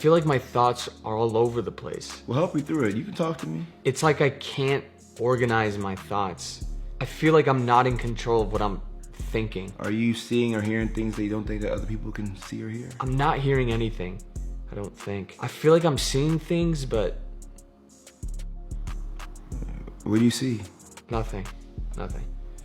feel like my thoughts are all over the place. We'll help you through it. You can talk to me. It's like I can't organize my thoughts. I feel like I'm not in control of what I'm thinking. Are you seeing or hearing things that you don't think that other people can see or hear? I'm not hearing anything, I don't think. I feel like I'm seeing things, but What do you see? nothing.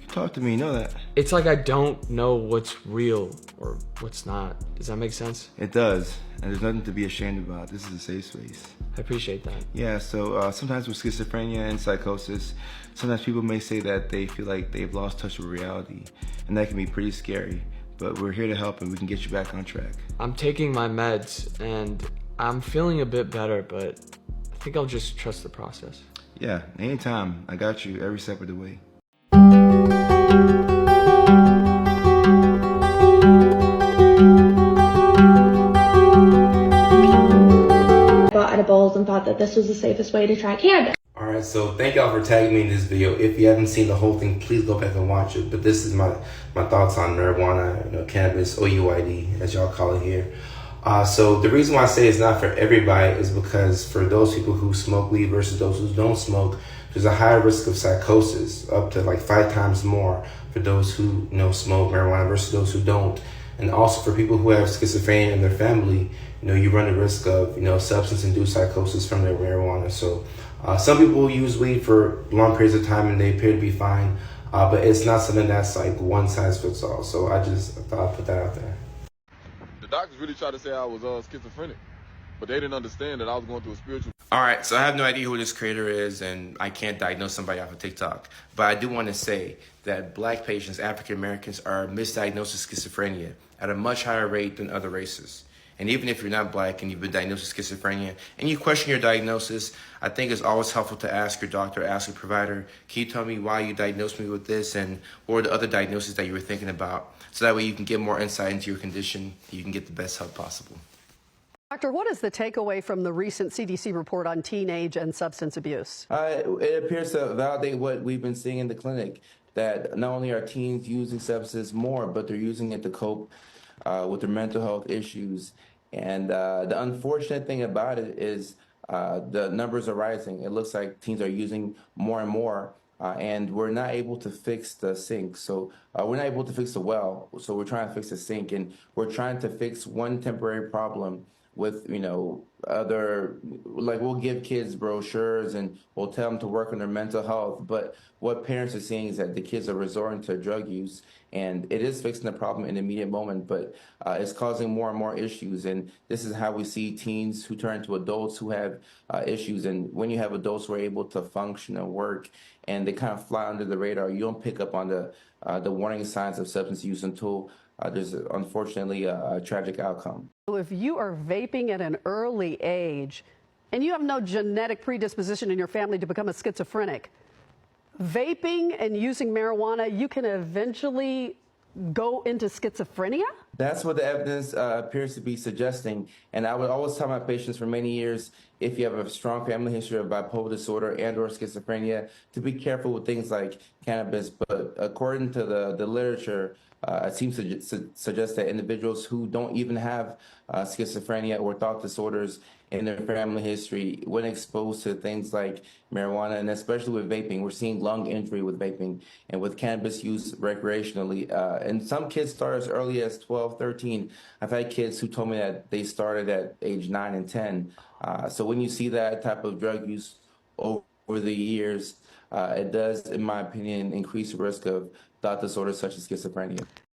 Talk to me, you know that. It's like I don't know what's real or what's not. Does that make sense? It does, and there's nothing to be ashamed about. This is a safe space. I appreciate that. Yeah, so sometimes with schizophrenia and psychosis, sometimes people may say that they feel like they've lost touch with reality, and that can be pretty scary. But we're here to help, and we can get you back on track. I'm taking my meds, and I'm feeling a bit better, but I think I'll just trust the process. Yeah, anytime. I got you every step of the way. Bought edibles and thought that this was the safest way to try cannabis. Alright, so thank y'all for tagging me in this video. If you haven't seen the whole thing, please go back and watch it. But this is my thoughts on marijuana, cannabis, OUID, as y'all call it here. So the reason why I say it's not for everybody is because for those people who smoke weed versus those who don't smoke, there's a higher risk of psychosis, up to like 5 times more for those who smoke marijuana versus those who don't. And also for people who have schizophrenia in their family, you run the risk of substance-induced psychosis from their marijuana. So some people use weed for long periods of time and they appear to be fine, but it's not something that's like one size fits all. So I thought I'd put that out there. The doctors really tried to say I was schizophrenic, but they didn't understand that I was going through a spiritual. All right, so I have no idea who this creator is, and I can't diagnose somebody off of TikTok. But I do want to say that Black patients, African Americans, are misdiagnosed with schizophrenia at a much higher rate than other races. And even if you're not Black and you've been diagnosed with schizophrenia and you question your diagnosis, I think it's always helpful to ask your doctor, ask your provider, can you tell me why you diagnosed me with this and what are the other diagnoses that you were thinking about? So that way you can get more insight into your condition and you can get the best help possible. Doctor, what is the takeaway from the recent CDC report on teenage and substance abuse? It appears to validate what we've been seeing in the clinic, that not only are teens using substances more, but they're using it to cope with their mental health issues. And the unfortunate thing about it is the numbers are rising. It looks like teens are using more and more, and we're not able to fix the sink. So we're not able to fix the well, so we're trying to fix the sink, and we're trying to fix one temporary problem with, other, like we'll give kids brochures and we'll tell them to work on their mental health. But what parents are seeing is that the kids are resorting to drug use, and it is fixing the problem in the immediate moment, but it's causing more and more issues. And this is how we see teens who turn into adults who have issues. And when you have adults who are able to function and work and they kind of fly under the radar, you don't pick up on the warning signs of substance use until there's unfortunately a tragic outcome. So if you are vaping at an early age and you have no genetic predisposition in your family to become a schizophrenic, vaping and using marijuana, you can eventually go into schizophrenia? That's what the evidence appears to be suggesting. And I would always tell my patients for many years, if you have a strong family history of bipolar disorder and or schizophrenia, to be careful with things like cannabis. But according to the literature, it seems to suggest that individuals who don't even have schizophrenia or thought disorders in their family history, when exposed to things like marijuana, and especially with vaping, we're seeing lung injury with vaping and with cannabis use recreationally. And some kids start as early as 12, 13. I've had kids who told me that they started at age 9 and 10. So when you see that type of drug use over the years, it does, in my opinion, increase the risk of thought disorders such as schizophrenia.